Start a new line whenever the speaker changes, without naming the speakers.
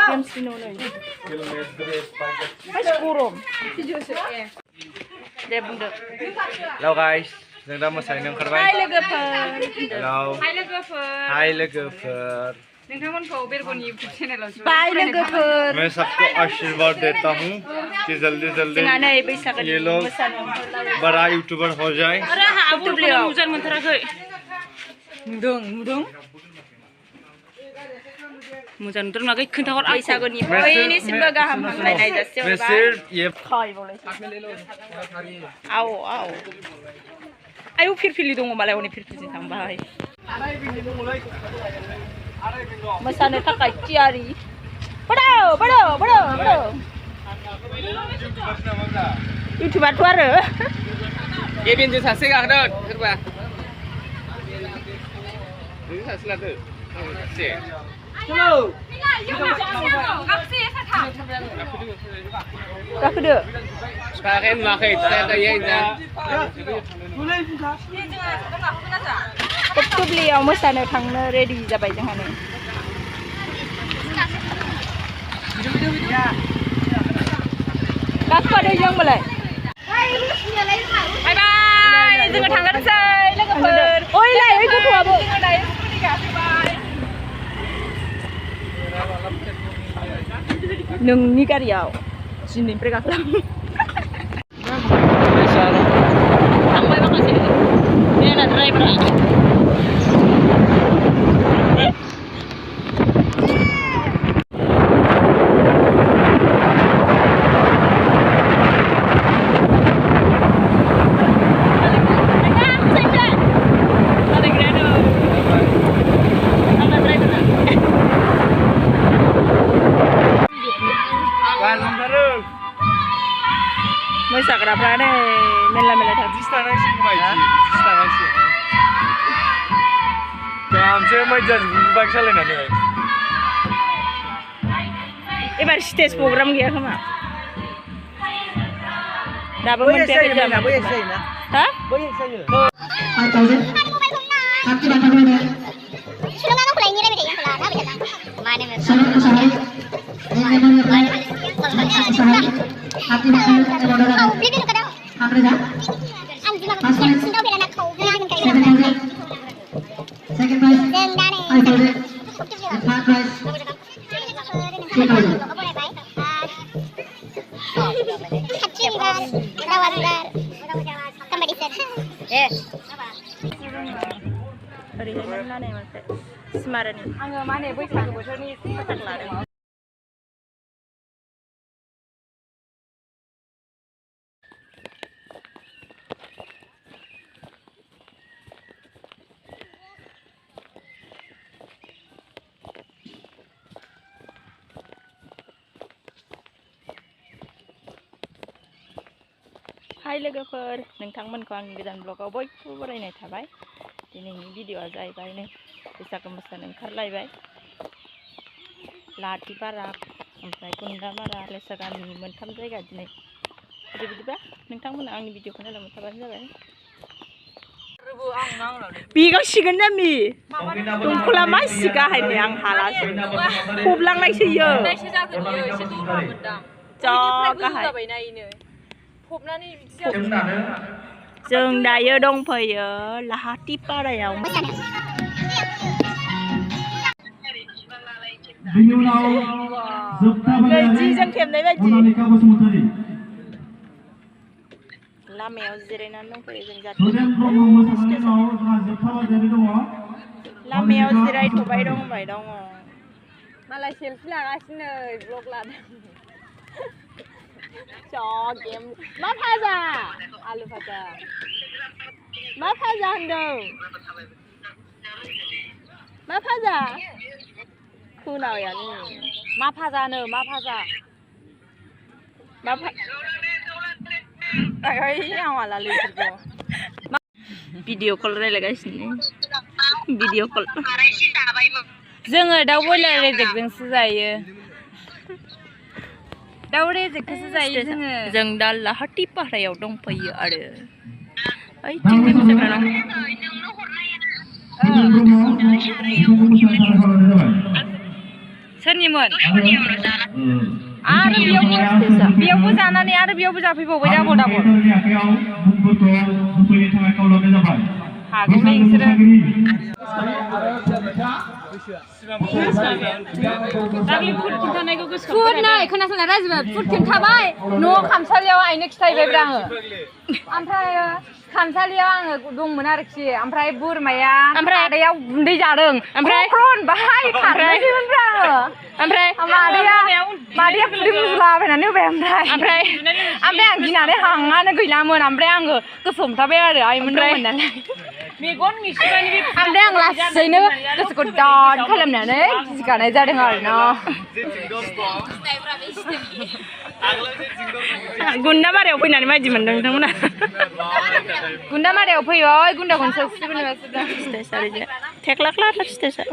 Hello guys, जों दा मोसानो ओंखारबाय।
हाय लोगोफोर।
Hello.
हाय लोगोफोर।
हाय लोगोफोर।
नोंथांमोनखौ बेरग'नि इउटिउब चेनेलाव बाय लोगोफोर।
मैं सबको आशीर्वाद देता हूँ कि जल्दी जल्दी ये लोग बड़ा यूट्यूबर हो जाए।
अरे आबुलियाव मुजार मोनथाराखै। नुदों। मुजार नुदोंनाखै खोन्थाहर बैसागुनि बयनिसिमबो गाहाम हामलायनाय जासिहरबाय।
मैं सिर्फ ये
आओ आयौ फिरफिलि दङ मालाय हनै फिरफिलिजों थांबाय। मोसानो थाखाय थियारि। बड़ो इउटुबारथ' आरो
केबिनजों सासे गाखोदों सोरबा नों सासे लादो सासे
गाखोदो
गाखोनाय नुवाखै दायो
दुब्लियाव मोसानो थांनो रेडि जाबाय जोंहा नै गाखोदो जों होनबालाय बाय बाय जोङो थांगारनोसै लोगोफोर ओइलाय ओइ गथ'आबो जोङो दायो स्कुटि गाखोबाय नोंनि गारियाव दिनैनिफ्राय गाखोलां थांबाय माखासे देना ड्राइभारा मोसाग्राफ्रा नै मेरला थांसै
गामसे मजा बाइक सालायनानै
एबार स्टेज प्रग्राम गैया खोमा दाबो मोनफैयाखै जाना हा ओरैहाय लानाय मोनसे स्मारनि आङो माने बैसागु बोथोरनि फटक लादों हाय लोगोफोर नोंथांमोनखौ आंनि गोदान ब्लगाव बयखौबो बरायनाय थाबाय दिनैनि भिडिअआ जाहैबाय नै बैसागु मोसानो ओंखारलायबाय लाथिपारा ओमफ्राय गुन्दामारा लेसागामि मोनथाम जायगा दिनै बिदिबा नोंथांमोना आंनि भिडिअखौ नायलांबाय थाबानो जाबाय बेगावसिगोन जामि दंखला मा सिगाहायनो आं हालासो फबलांनायसो इयो जा गाहाय जों दायो दंफैयो लाहाटिपारायाव जों खेबनाय बायदि लामायाव जिरायनानै दंफैयो जों लामायाव जिरायथ'बाय दङ मालाय सेल्फि लागासिनो ब्लग लादों गेम मा भाजा आलु भाजा मा भाजा होनदों मा भाजा खोनायानो मा भाजानो मा भाजा आं माला लोगोफोरखौ भिडिअ कल रायलायगासिनो भिडिअ कल जोङो दाउ बयलार रेजेकजोंसो जायो दाउ रेजेकखौसो जायो जों दा लाहाटिपारायाव दंफैयो आरो ओइथिंजाय मोसाग्रा दं सोरनिमोन आरो बेयावबो जानानै आरो बेयावबो जाफैबावबाय दाबल हागौलै नोंसोरो फुद नाय खोनासंनाय रायजोबो फुद खिन्थाबाय न'आव खामसालियाव आइनो खिथाहैबायब्रा आङो ओमफ्राय खामसालियाव आङो दंमोन आरोखि ओमफ्राय बोरमाया आदायाव गुन्दै जादों ओमफ्राय बाहाय खारनोसैमोनब्रा आङो ओमफ्राय मादैया फुदै मुजुलाबायनानै होबाय ओमफ्राय आं गिनानै हाङानो गैलामोन ओमफ्राय आङो गोसो हमथाबाय आरो आइमोन दंमोन नालाय मेगन मिसिबानि ओमफ्राय आं लासैनो गोसोखौ दान खालामनानै गिगानाय जादों आरोना गुन्दामारायाव फैनानै मायदि मोनदों नोंथांमोना गुन्दामारायाव फैयो गुन्दाखौनो सौसिबोनो फिथाइ सारिजे थेख्ला क्लाटा फिथाइ सारि